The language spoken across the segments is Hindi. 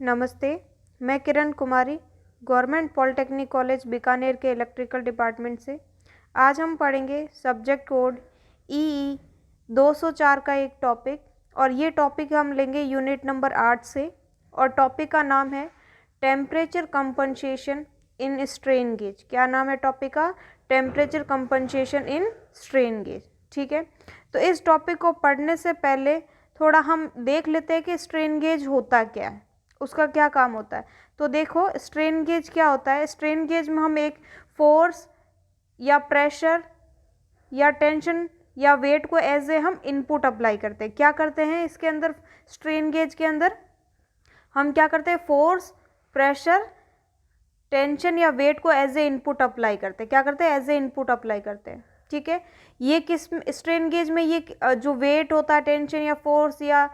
नमस्ते, मैं Kiran Kumari government polytechnic college Bikaner के इलेक्ट्रिकल डिपार्टमेंट से। आज हम पढ़ेंगे सब्जेक्ट कोड ई 204 का एक टॉपिक, और ये टॉपिक हम लेंगे यूनिट नंबर 8 से। और टॉपिक का नाम है टेम्परेचर कंपनसेशन इन स्ट्रेन गेज। क्या नाम है टॉपिक का? टेम्परेचर कंपनसेशन इन स्ट्रेन गेज। ठीक है, तो इस टॉपिक को पढ़ने से पहले थोड़ा हम देख लेते हैं कि स्ट्रेन गेज होता क्या है, उसका क्या काम होता है। तो देखो, स्ट्रेन गेज क्या होता है। स्ट्रेन गेज में हम एक फोर्स या प्रेशर या टेंशन या वेट को एज ए हम इनपुट अप्लाई करते हैं। क्या करते हैं इसके अंदर? स्ट्रेन गेज के अंदर हम क्या करते हैं? फोर्स, प्रेशर, टेंशन या वेट को एज ए इनपुट अप्लाई करते हैं। क्या करते हैं? एज ए इनपुट अप्लाई करते हैं। ठीक है, ये किस स्ट्रेन गेज में ये जो वेट होता है, टेंशन या फोर्स या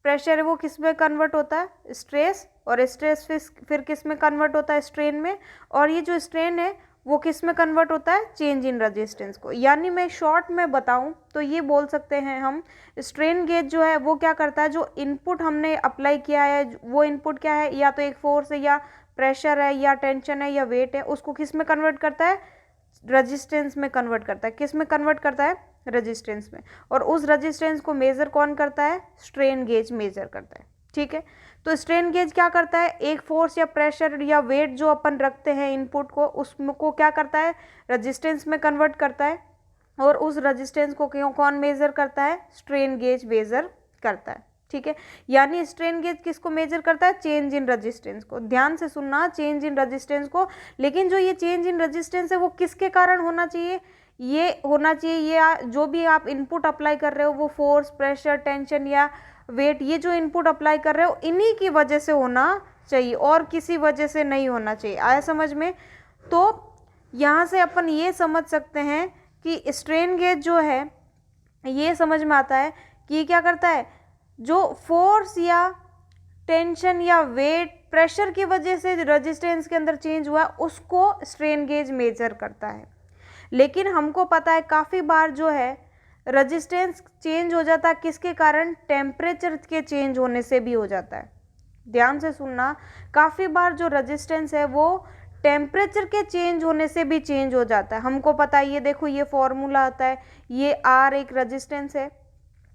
प्रेशर है, वो किस में कन्वर्ट होता है? स्ट्रेस। और स्ट्रेस फिर किस में कन्वर्ट होता है? स्ट्रेन में। और ये जो स्ट्रेन है वो किस में कन्वर्ट होता है? चेंज इन रेजिस्टेंस को। यानी मैं शॉर्ट में बताऊं तो ये बोल सकते हैं हम, स्ट्रेन गेज जो है वो क्या करता है, जो इनपुट हमने अप्लाई किया है वो इनपुट क्या है, या तो एक फोर्स है या प्रेशर है या टेंशन है या वेट है, उसको किस में कन्वर्ट करता है? रेजिस्टेंस में कन्वर्ट करता है। किस में कन्वर्ट करता है? रेजिस्टेंस में। और उस रेजिस्टेंस को मेजर कौन करता है? स्ट्रेन गेज मेजर करता है। ठीक है, तो स्ट्रेन गेज क्या करता है? एक फोर्स या प्रेशर या वेट जो अपन रखते हैं इनपुट को, उसको क्या करता है? रेजिस्टेंस में कन्वर्ट करता है। और उस रेजिस्टेंस को कौन मेजर करता है? स्ट्रेन गेज मेजर करता है। ठीक है, यानी स्ट्रेन गेज किसको मेजर करता है? चेंज इन रेजिस्टेंस को। ध्यान से सुनना, चेंज इन रेजिस्टेंस को। लेकिन जो ये चेंज इन रेजिस्टेंस है वो किसके कारण होना चाहिए? ये होना चाहिए, ये जो भी आप इनपुट अप्लाई कर रहे हो, वो फोर्स, प्रेशर, टेंशन या वेट, ये जो इनपुट अप्लाई कर रहे हो इन्हीं की वजह से होना चाहिए, और किसी वजह से नहीं होना चाहिए। आया समझ में? तो यहाँ से अपन ये समझ सकते हैं कि स्ट्रेन गेज जो है, ये समझ में आता है कि ये क्या करता है, जो फोर्स या टेंशन या वेट, प्रेशर की वजह से रेजिस्टेंस के अंदर चेंज हुआ उसको स्ट्रेन गेज मेजर करता है। लेकिन हमको पता है काफ़ी बार जो है रेजिस्टेंस चेंज हो जाता है किसके कारण? टेम्परेचर के चेंज होने से भी हो जाता है। ध्यान से सुनना, काफ़ी बार जो रेजिस्टेंस है वो टेम्परेचर के चेंज होने से भी चेंज हो जाता है। हमको पता है, ये देखो ये फॉर्मूला आता है, ये आर एक रेजिस्टेंस है,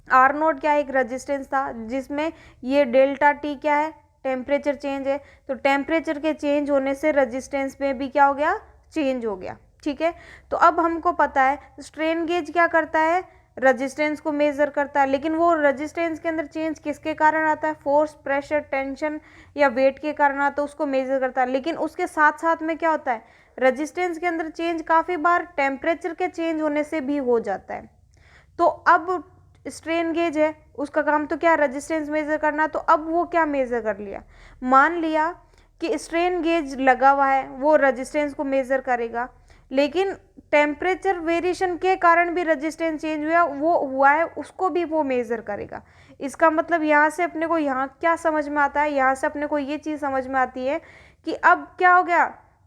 आर नोट क्या है? एक रेजिस्टेंस था, जिसमें ये डेल्टा टी क्या है? टेम्परेचर चेंज है। तो टेम्परेचर के चेंज होने से रेजिस्टेंस में भी क्या हो गया? चेंज हो गया। ठीक है, तो अब हमको पता है स्ट्रेन गेज क्या करता है? रेजिस्टेंस को मेजर करता है। लेकिन वो रेजिस्टेंस के अंदर चेंज किसके कारण आता है? फोर्स, प्रेशर, टेंशन या वेट के कारण आता है, उसको मेजर करता है। लेकिन उसके साथ साथ में क्या होता है? रेजिस्टेंस के अंदर चेंज काफ़ी बार टेम्परेचर के चेंज होने से भी हो जाता है। तो अब स्ट्रेन गेज है, उसका काम तो क्या? रेजिस्टेंस मेजर करना। तो अब वो क्या मेजर कर लिया? मान लिया कि स्ट्रेन गेज लगा हुआ है, वो रेजिस्टेंस को मेजर करेगा, लेकिन टेम्परेचर वेरिएशन के कारण भी रेजिस्टेंस चेंज हुआ है, उसको भी वो मेजर करेगा। इसका मतलब यहाँ से अपने को यहाँ क्या समझ में आता है? यहाँ से अपने को ये चीज़ समझ में आती है कि अब क्या हो गया,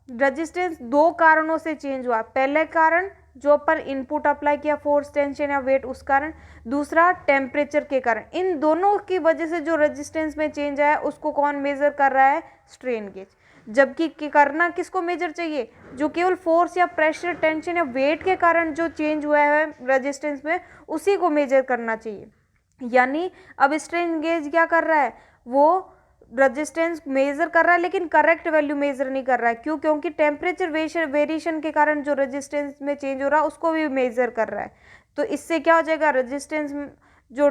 रेजिस्टेंस दो कारणों से चेंज हुआ। पहले कारण जो पर इनपुट अप्लाई किया, फोर्स, टेंशन या वेट, उस कारण। दूसरा टेम्परेचर के कारण। इन दोनों की वजह से जो रेजिस्टेंस में चेंज आया उसको कौन मेजर कर रहा है? Strain gauge. जबकि करना किसको मेजर चाहिए? जो केवल फोर्स या प्रेशर, टेंशन या वेट के कारण जो चेंज हुआ है रेजिस्टेंस में, उसी को मेजर करना चाहिए। यानी अब स्ट्रेन गेज क्या कर रहा है? वो रेजिस्टेंस मेजर कर रहा है, लेकिन करेक्ट वैल्यू मेजर नहीं कर रहा है। क्यों? क्योंकि टेम्परेचर वेरिएशन के कारण जो रेजिस्टेंस में चेंज हो रहा है उसको भी मेजर कर रहा है। तो इससे क्या हो जाएगा? रेजिस्टेंस जो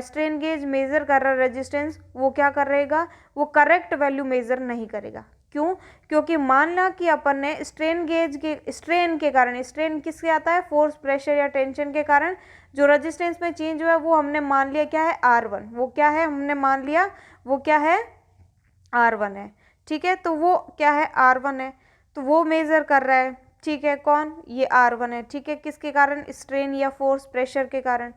स्ट्रेन गेज मेजर कर रहा है रेजिस्टेंस, वो क्या कर रहेगा? वो करेक्ट वैल्यू मेजर नहीं करेगा। क्यों? क्योंकि मानना कि अपन ने स्ट्रेन गेज के स्ट्रेन के कारण, स्ट्रेन किससे आता है? फोर्स, प्रेशर या टेंशन के कारण जो रेजिस्टेंस में चेंज हुआ है वो हमने मान लिया क्या है? R1। वो क्या है? हमने मान लिया वो क्या है? R1 है। ठीक है, तो वो क्या है? R1 है, तो वो मेजर कर रहा है। ठीक है, कौन? ये R1 है। ठीक है, किसके कारण? स्ट्रेन या फोर्स, प्रेशर के कारण।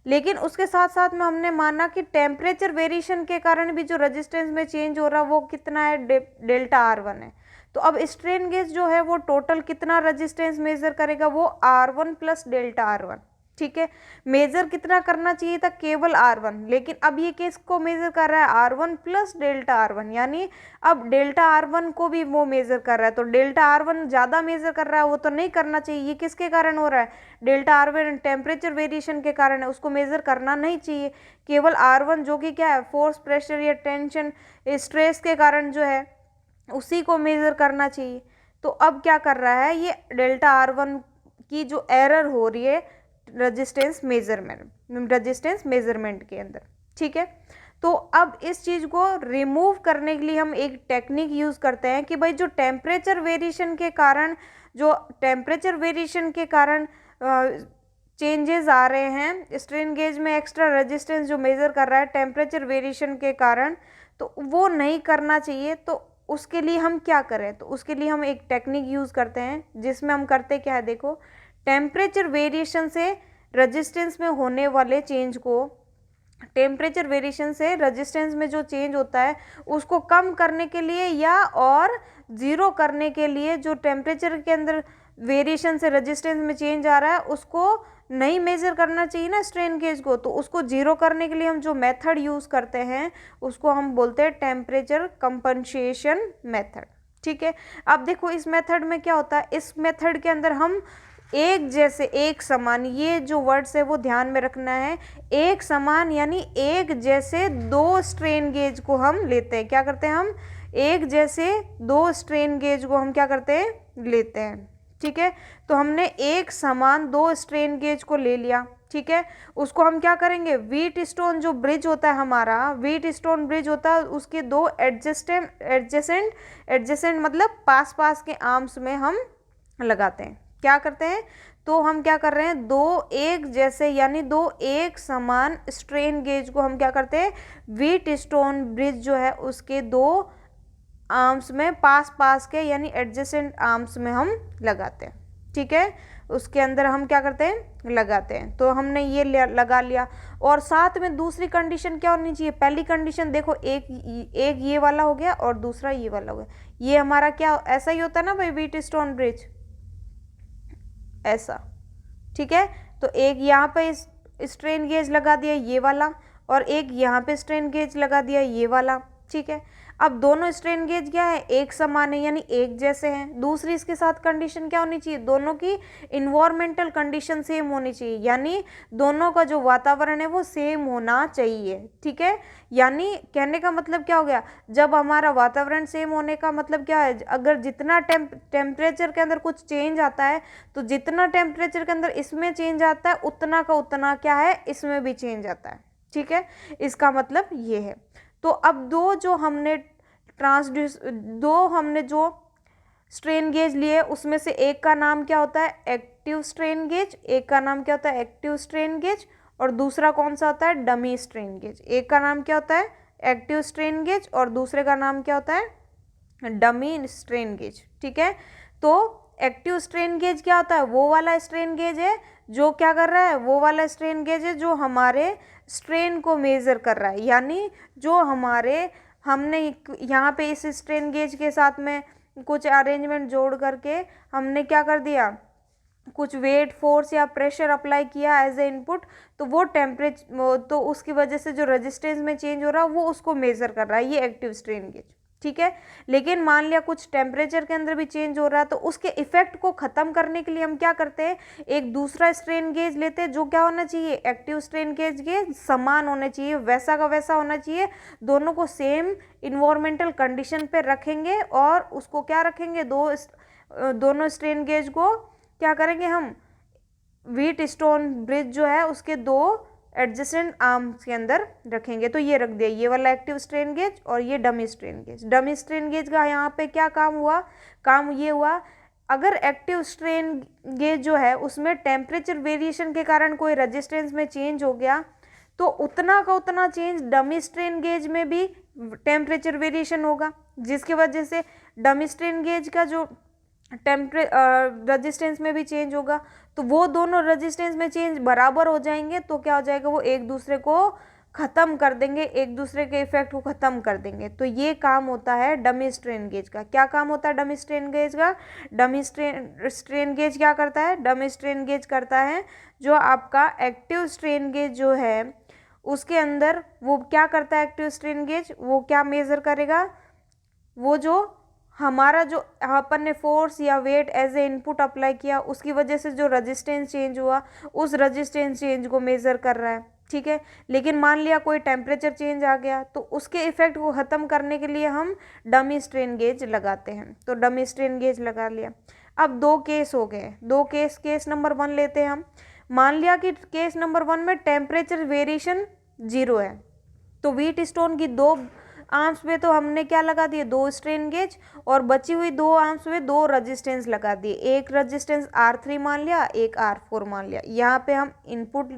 लेकिन उसके साथ साथ में हमने माना कि टेम्परेचर वेरिएशन के कारण भी जो रेजिस्टेंस में चेंज हो रहा है वो कितना है? डेल्टा R1 है। तो अब स्ट्रेन गेज जो है वो टोटल कितना रेजिस्टेंस मेजर करेगा? वो R1 प्लस डेल्टा R1। ठीक है। मेजर कितना करना चाहिए था, केवल R1, लेकिन अब ये केस को मेजर कर रहा है R1 प्लस डेल्टा R1, यानी अब डेल्टा R1 को भी वो मेजर कर रहा है, तो डेल्टा R1 ज़्यादा मेजर कर रहा है, वो तो नहीं करना चाहिए। ये किसके कारण हो रहा है, डेल्टा R1 टेम्परेचर वेरिएशन के कारण है, उसको मेजर करना नहीं चाहिए। केवल R1 जो कि क्या है, फोर्स, प्रेशर या टेंशन, स्ट्रेस के कारण जो है उसी को मेजर करना चाहिए। तो अब क्या कर रहा है, ये डेल्टा R1 की जो एरर हो रही है रेजिस्टेंस मेजरमेंट के अंदर, ठीक है। तो अब इस चीज को रिमूव करने के लिए हम एक टेक्निक यूज करते हैं कि भाई जो टेम्परेचर वेरिएशन के कारण चेंजेस आ रहे हैं स्ट्रेन गेज में, एक्स्ट्रा रेजिस्टेंस जो मेजर कर रहा है टेम्परेचर वेरिएशन के कारण, तो वो नहीं करना चाहिए। तो उसके लिए हम क्या करें, तो उसके लिए हम एक टेक्निक यूज करते हैं जिसमें हम करते क्या है, देखो, टेम्परेचर वेरिएशन से रेजिस्टेंस में होने वाले चेंज को, टेम्परेचर वेरिएशन से रेजिस्टेंस में जो चेंज होता है उसको कम करने के लिए या और जीरो करने के लिए, जो टेम्परेचर के अंदर वेरिएशन से रेजिस्टेंस में चेंज आ रहा है उसको नहीं मेजर करना चाहिए ना स्ट्रेन गेज को, तो उसको जीरो करने के लिए हम जो मेथड यूज करते हैं उसको हम बोलते हैं टेम्परेचर कंपनसेशन मेथड, ठीक है। अब देखो इस मेथड में क्या होता है, इस मेथड के अंदर हम एक जैसे, एक समान, ये जो वर्ड्स है वो ध्यान में रखना है, एक समान यानी एक जैसे दो स्ट्रेन गेज को हम लेते हैं। क्या करते हैं, हम एक जैसे दो स्ट्रेन गेज को हम क्या करते हैं, लेते हैं, ठीक है। तो हमने एक समान दो स्ट्रेन गेज को ले लिया, ठीक है। उसको हम क्या करेंगे, व्हीट स्टोन जो ब्रिज होता है हमारा, व्हीट स्टोन ब्रिज होता है, उसके दो एडजेसेंट मतलब पास पास के आर्म्स में हम लगाते हैं। क्या करते हैं, तो हम क्या कर रहे हैं, दो एक जैसे यानी दो एक समान स्ट्रेन गेज को हम क्या करते हैं, व्हीट स्टोन ब्रिज जो है उसके दो आर्म्स में पास पास के यानी एडजेसेंट आर्म्स में हम लगाते हैं, ठीक है। उसके अंदर हम क्या करते हैं, लगाते हैं। तो हमने ये लगा लिया, और साथ में दूसरी कंडीशन क्या होनी चाहिए, पहली कंडीशन देखो, एक ये वाला हो गया और दूसरा ये वाला हो गया, ये हमारा क्या ऐसा ही होता है ना भाई, व्हीट स्टोन ब्रिज ऐसा, ठीक है। तो एक यहाँ पे स्ट्रेन गेज लगा दिया ये वाला, और एक यहाँ पे स्ट्रेन गेज लगा दिया ये वाला, ठीक है। अब दोनों स्ट्रेन गेज क्या है, एक समान है यानी एक जैसे हैं। दूसरी इसके साथ कंडीशन क्या होनी चाहिए, दोनों की इन्वायरमेंटल कंडीशन सेम होनी चाहिए, यानी दोनों का जो वातावरण है वो सेम होना चाहिए, ठीक है। यानी कहने का मतलब क्या हो गया, जब हमारा वातावरण सेम होने का मतलब क्या है, अगर जितना टेम्परेचर के अंदर कुछ चेंज आता है, तो जितना टेम्परेचर के अंदर इसमें चेंज आता है उतना का उतना क्या है, इसमें भी चेंज आता है, ठीक है। इसका मतलब ये है। तो अब दो हमने जो स्ट्रेन गेज लिए उसमें से एक का नाम क्या होता है, एक्टिव स्ट्रेन गेज, एक का नाम क्या होता है, एक्टिव स्ट्रेन गेज, और दूसरा कौन सा होता है, डमी स्ट्रेन गेज। एक का नाम क्या होता है, एक्टिव स्ट्रेन गेज, और दूसरे का नाम क्या होता है, डमी स्ट्रेन गेज, ठीक है। तो एक्टिव स्ट्रेन गेज क्या होता है, वो वाला स्ट्रेन गेज है जो क्या कर रहा है, वो वाला स्ट्रेन गेज है जो हमारे स्ट्रेन को मेजर कर रहा है, यानी जो हमने यहाँ पे इस स्ट्रेन गेज के साथ में कुछ अरेंजमेंट जोड़ करके हमने क्या कर दिया, कुछ वेट, फोर्स या प्रेशर अप्लाई किया एज ए इनपुट, तो वो तो उसकी वजह से जो रेजिस्टेंस में चेंज हो रहा है वो उसको मेजर कर रहा है, ये एक्टिव स्ट्रेन गेज, ठीक है। लेकिन मान लिया कुछ टेम्परेचर के अंदर भी चेंज हो रहा है, तो उसके इफेक्ट को खत्म करने के लिए हम क्या करते हैं, एक दूसरा स्ट्रेन गेज लेते हैं जो क्या होना चाहिए, एक्टिव स्ट्रेन गेज के समान होने चाहिए, वैसा का वैसा होना चाहिए, दोनों को सेम इन्वायरमेंटल कंडीशन पे रखेंगे, और उसको क्या रखेंगे, दोनों स्ट्रेन गेज को क्या करेंगे हम, व्हीट स्टोन ब्रिज जो है उसके दो एडजेसेंट आर्म्स के अंदर रखेंगे। तो ये रख दिया, ये वाला एक्टिव स्ट्रेन गेज और ये dummy strain gauge. Dummy strain gauge का यहाँ पे क्या काम हुआ, काम ये हुआ, अगर एक्टिव स्ट्रेन गेज जो है उसमें टेम्परेचर वेरिएशन के कारण कोई रेजिस्टेंस में चेंज हो गया, तो उतना का उतना चेंज डमी स्ट्रेन गेज में भी टेम्परेचर वेरिएशन होगा, जिसकी वजह से डमी स्ट्रेन गेज का जो रेजिस्टेंस में भी चेंज होगा, तो वो दोनों रेजिस्टेंस में चेंज बराबर हो जाएंगे, तो क्या हो जाएगा, वो एक दूसरे को ख़त्म कर देंगे, एक दूसरे के इफेक्ट को ख़त्म कर देंगे। तो ये काम होता है डमी स्ट्रेन गेज का। क्या काम होता है डमी स्ट्रेन गेज का? डमी स्ट्रेन गेज क्या करता है? डमी स्ट्रेन गेज करता है जो आपका एक्टिव स्ट्रेन गेज जो है उसके अंदर वो क्या करता है? एक्टिव स्ट्रेन गेज वो क्या मेज़र करेगा? वो जो हमारा जो अपन ने फोर्स या weight as a input apply किया उसकी वजह से जो रेजिस्टेंस चेंज हुआ उस रेजिस्टेंस चेंज को मेज़र कर रहा है, ठीक है। लेकिन मान लिया कोई टेम्परेचर चेंज आ गया तो उसके इफेक्ट को ख़त्म करने के लिए हम डमी स्ट्रेन गेज लगाते हैं। तो डमी स्ट्रेन गेज लगा लिया। अब दो केस हो गए, दो केस नंबर 1 लेते हैं हम। मान लिया कि केस नंबर 1 में टेम्परेचर वेरिएशन 0 है, तो व्हीट स्टोन की 2 आर्म्स पे तो हमने क्या लगा दिए? 2 स्ट्रेन गेज, और बची हुई 2 आर्म्स पे 2 रजिस्टेंस लगा दिए। एक रजिस्टेंस R3 मान लिया, एक R4 मान लिया। यहाँ पे हम इनपुट,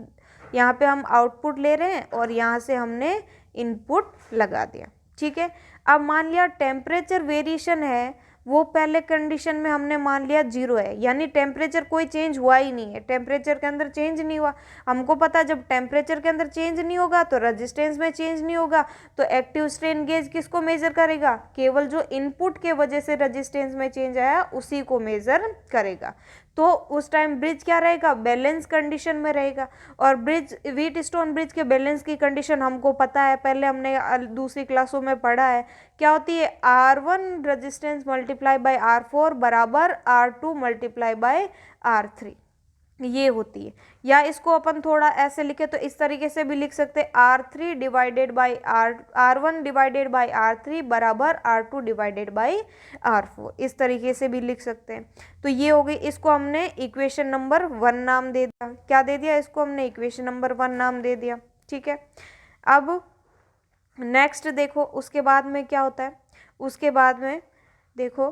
यहाँ पे हम आउटपुट ले रहे हैं और यहाँ से हमने इनपुट लगा दिया, ठीक है। अब मान लिया टेम्परेचर वेरिएशन है वो पहले कंडीशन में हमने मान लिया 0 है, यानी टेम्परेचर कोई चेंज हुआ ही नहीं है, टेम्परेचर के अंदर चेंज नहीं हुआ। हमको पता है जब टेम्परेचर के अंदर चेंज नहीं होगा तो रेजिस्टेंस में चेंज नहीं होगा, तो एक्टिव स्ट्रेन गेज किसको मेजर करेगा? केवल जो इनपुट के वजह से रेजिस्टेंस में चेंज आया उसी को मेजर करेगा। तो उस टाइम ब्रिज क्या रहेगा? बैलेंस कंडीशन में रहेगा। और ब्रिज, व्हीट स्टोन ब्रिज के बैलेंस की कंडीशन हमको पता है, पहले हमने दूसरी क्लासों में पढ़ा है। क्या होती है? R1 resistance multiply by R4 बराबर R2 मल्टीप्लाई बाय R3, ये होती है। या इसको अपन थोड़ा ऐसे लिखे तो इस तरीके से भी लिख सकते हैं, R3 divided by R1 divided by R3 बराबर R2 डिवाइडेड बाई R4, इस तरीके से भी लिख सकते हैं। तो ये हो गई, इसको हमने इक्वेशन नंबर 1 नाम दे दिया। क्या दे दिया? इसको हमने इक्वेशन नंबर 1 नाम दे दिया, ठीक है। अब नेक्स्ट देखो उसके बाद में क्या होता है। उसके बाद में देखो,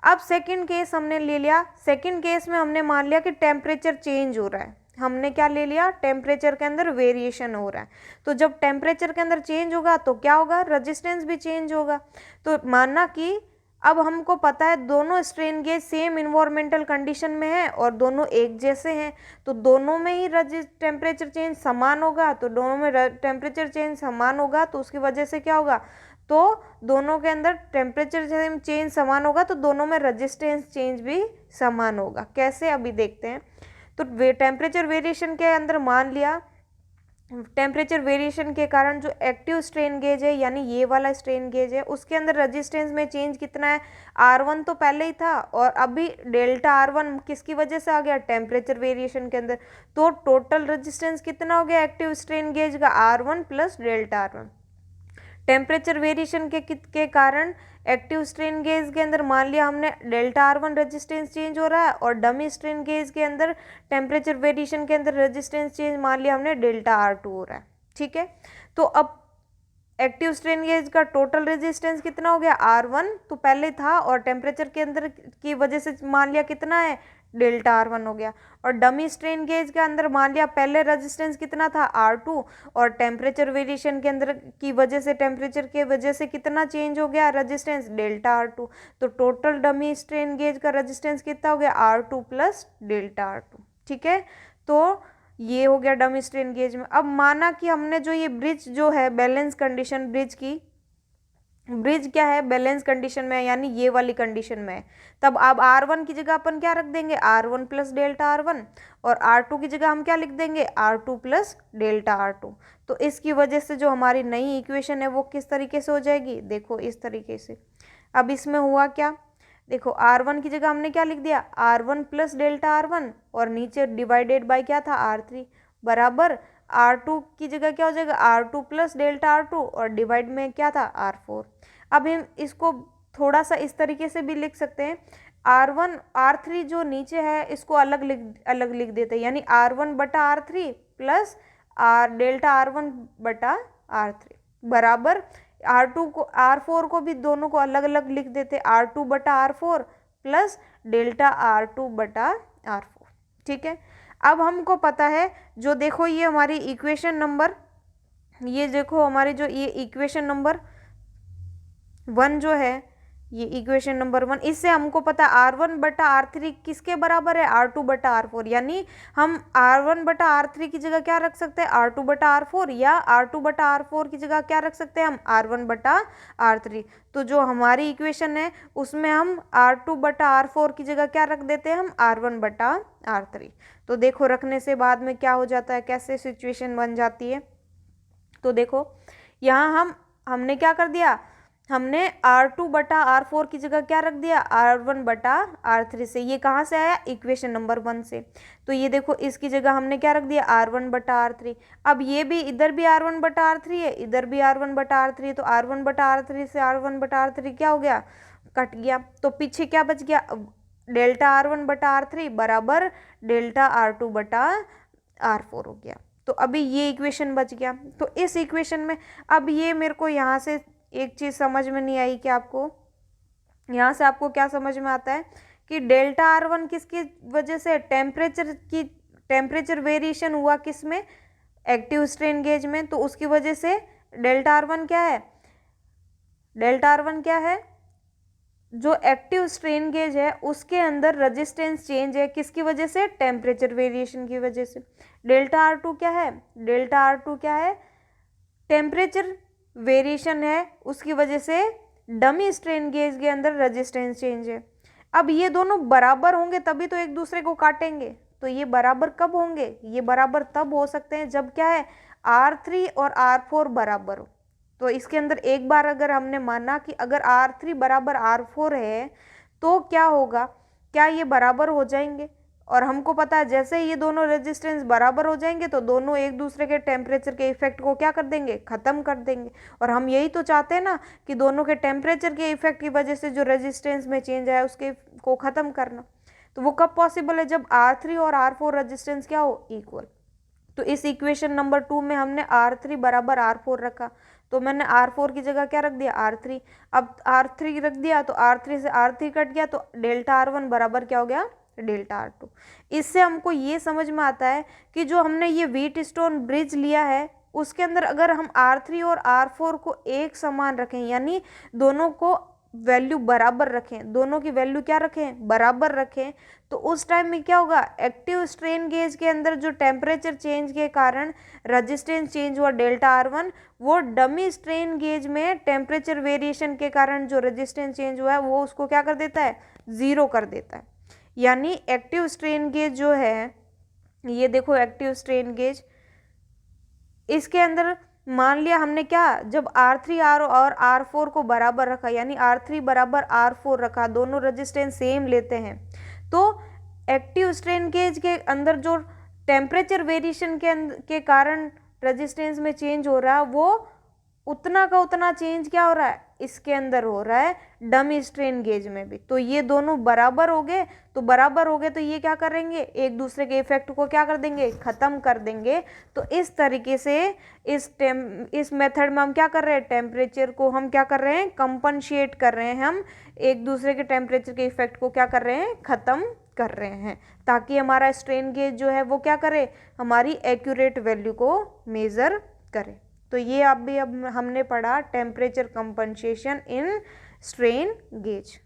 अब सेकंड केस हमने ले लिया। सेकंड केस में हमने मान लिया कि टेम्परेचर चेंज हो रहा है। हमने क्या ले लिया? टेम्परेचर के अंदर वेरिएशन हो रहा है। तो जब टेम्परेचर के अंदर चेंज होगा तो क्या होगा? रेजिस्टेंस भी चेंज होगा। तो मानना कि अब हमको पता है दोनों strain gauge same environmental condition में है और दोनों एक जैसे हैं, तो दोनों में ही टेम्परेचर चेंज समान होगा। तो दोनों में टेम्परेचर चेंज समान होगा तो उसकी वजह से क्या होगा? तो दोनों के अंदर टेम्परेचर चेंज समान होगा तो दोनों में रेजिस्टेंस चेंज भी समान होगा। कैसे? अभी देखते हैं। तो टेम्परेचर वेरिएशन के अंदर मान लिया टेम्परेचर वेरिएशन के कारण जो एक्टिव स्ट्रेन गेज है यानी ये वाला स्ट्रेन गेज है उसके अंदर रेजिस्टेंस में चेंज कितना है? R1 तो पहले ही था और अभी डेल्टा R1 किसकी वजह से आ गया? टेम्परेचर वेरिएशन के अंदर। तो टोटल रेजिस्टेंस कितना हो गया एक्टिव स्ट्रेन गेज का? R1 plus delta R1। Temperature variation के कारण एक्टिव स्ट्रेन गेज के अंदर मान लिया हमने डेल्टा R1 रेजिस्टेंस चेंज हो रहा है और डमी स्ट्रेन गेज के अंदर टेम्परेचर वेरिएशन के अंदर रेजिस्टेंस चेंज मान लिया हमने डेल्टा R2 हो रहा है, ठीक है। तो अब एक्टिव स्ट्रेन गेज का टोटल रेजिस्टेंस कितना हो गया? R1 तो पहले था और टेम्परेचर के अंदर की वजह से मान लिया कितना है? डेल्टा R1 हो गया। और डमी स्ट्रेन गेज के अंदर मान लिया पहले रेजिस्टेंस कितना था? R2 और टेम्परेचर वेरिएशन के अंदर की वजह से टेम्परेचर के वजह से कितना चेंज हो गया रेजिस्टेंस? Delta R2। तो टोटल डमी स्ट्रेन गेज का रेजिस्टेंस कितना हो गया? R2 प्लस डेल्टा R2, ठीक है। तो ये हो गया डमी स्ट्रेन गेज में। अब माना कि हमने जो ये ब्रिज जो है बैलेंस कंडीशन ब्रिज की, ब्रिज क्या है? बैलेंस कंडीशन में है यानी ये वाली कंडीशन में है। तब अब R1 की जगह अपन क्या रख देंगे? R1 प्लस डेल्टा R1 और R2 की जगह हम क्या लिख देंगे? R2 plus delta R2। तो इसकी वजह से जो हमारी नई इक्वेशन है वो किस तरीके से हो जाएगी? देखो इस तरीके से। अब इसमें हुआ क्या? देखो R1 की जगह हमने क्या लिख दिया? R1 प्लस डेल्टा R1 और नीचे डिवाइडेड बाय क्या था? R3 बराबर R2 की जगह क्या हो जाएगा? R2 प्लस डेल्टा R2 और डिवाइड में क्या था? R4। अब हम इसको थोड़ा सा इस तरीके से भी लिख सकते हैं, R1 R3 जो नीचे है इसको अलग लिख देते हैं, यानी R1 बटा R3 प्लस डेल्टा R1 बटा R3 बराबर R2 को R4 को भी दोनों को अलग अलग लिख देते, R2 बटा R4 प्लस डेल्टा R2 बटा R4, ठीक है। अब हमको पता है जो देखो ये हमारी इक्वेशन नंबर, ये देखो हमारी जो ये इक्वेशन नंबर 1 जो है ये इक्वेशन नंबर 1। इससे हमको पता R1 बटा R3 किसके बराबर है, R2 बटा R4, यानी हम R1 बटा R3 की जगह क्या रख सकते हैं, R2 बटा R4, या R2 बटा R4 की जगह क्या रख सकते हैं हम, R1 बटा R3। तो जो हमारी इक्वेशन है उसमें हम R2 बटा R4 की जगह क्या रख देते हैं हम, R1 बटा R3। तो देखो रखने से बाद में क्या हो जाता है, कैसे सिचुएशन बन जाती है। तो देखो यहाँ हमने क्या कर दिया, हमने R2 बटा R4 की जगह क्या रख दिया, R1 बटा R3 से। ये कहाँ से आया, इक्वेशन नंबर 1 से। तो ये देखो इसकी जगह हमने क्या रख दिया, R1 बटा R3। अब ये भी, इधर भी R1 बटा R3 है, इधर भी R1 बटा R3 है, तो R1 बटा R3 से R1 बटा R3 क्या हो गया, कट गया। तो पीछे क्या बच गया, डेल्टा R1 बटा R3 बराबर डेल्टा R2 बटा R4 हो गया। तो अभी ये इक्वेशन बच गया। तो इस इक्वेशन में अब ये मेरे को यहाँ से एक चीज़ समझ में नहीं आई कि आपको यहाँ से आपको क्या समझ में आता है कि डेल्टा R1 किसकी वजह से, टेम्परेचर वेरिएशन हुआ किस में, एक्टिव स्ट्रेन गेज में, तो उसकी वजह से डेल्टा R1 क्या है, डेल्टा R1 क्या है, जो एक्टिव स्ट्रेन गेज है उसके अंदर रेजिस्टेंस चेंज है किसकी वजह से, टेम्परेचर वेरिएशन की वजह से। डेल्टा R2 क्या है, डेल्टा R2 क्या है, टेम्परेचर वेरिएशन है, उसकी वजह से डमी स्ट्रेन गेज के अंदर रेजिस्टेंस चेंज है। अब ये दोनों बराबर होंगे तभी तो एक दूसरे को काटेंगे। तो ये बराबर कब होंगे, ये बराबर तब हो सकते हैं जब क्या है, R3 और R4 बराबर हो। तो इसके अंदर एक बार अगर हमने माना कि अगर R3 बराबर R4 है तो क्या होगा, क्या ये बराबर हो जाएंगे, और हमको पता है जैसे ये दोनों रेजिस्टेंस बराबर हो जाएंगे तो दोनों एक दूसरे के टेम्परेचर के इफेक्ट को क्या कर देंगे, खत्म कर देंगे। और हम यही तो चाहते हैं ना कि दोनों के टेम्परेचर के इफेक्ट की वजह से जो रेजिस्टेंस में चेंज आया उसके को खत्म करना। तो वो कब पॉसिबल है, जब R3 और R4 रेजिस्टेंस क्या हो, इक्वल। तो इस इक्वेशन नंबर 2 में हमने R3 बराबर R4 रखा, तो मैंने R4 की जगह क्या रख दिया, R3। अब R3 रख दिया तो R3 से R3 कट गया, तो डेल्टा R1 बराबर क्या हो गया, डेल्टा R2। इससे हमको ये समझ में आता है कि जो हमने ये व्हीटस्टोन ब्रिज लिया है उसके अंदर अगर हम R3 और R4 को एक समान रखें, यानी दोनों को वैल्यू बराबर रखें, दोनों की वैल्यू क्या रखें, बराबर रखें, तो उस टाइम में क्या होगा, एक्टिव स्ट्रेन गेज के अंदर जो टेम्परेचर चेंज के कारण रेजिस्टेंस चेंज हुआ डेल्टा R1, वो डमी स्ट्रेन गेज में टेम्परेचर वेरिएशन के कारण जो रेजिस्टेंस चेंज हुआ है वो उसको क्या कर देता है, ज़ीरो कर देता है। यानी एक्टिव स्ट्रेन गेज जो है, ये देखो एक्टिव स्ट्रेन गेज, इसके अंदर मान लिया हमने क्या, जब R3 और R4 को बराबर रखा, यानी R3 बराबर R4 रखा, दोनों रेजिस्टेंस सेम लेते हैं, तो एक्टिव स्ट्रेन गेज के अंदर जो टेम्परेचर वेरिएशन के कारण रेजिस्टेंस में चेंज हो रहा है वो उतना का उतना चेंज क्या हो रहा है, इसके अंदर हो रहा है डमी स्ट्रेन गेज में भी। तो ये दोनों बराबर हो गए, तो बराबर हो गए तो ये क्या करेंगे, एक दूसरे के इफेक्ट को क्या कर देंगे, खत्म कर देंगे। तो इस तरीके से इस मेथड में हम क्या कर रहे हैं, टेम्परेचर को हम क्या कर रहे हैं, कंपनशिएट कर रहे हैं, हम एक दूसरे के टेम्परेचर के इफेक्ट को क्या कर रहे हैं, खत्म कर रहे हैं, ताकि हमारा स्ट्रेन गेज जो है वो क्या करे, हमारी एक्यूरेट वैल्यू को मेजर करे। तो ये अब हमने पढ़ा टेम्परेचर कंपनसेशन इन स्ट्रेन गेज।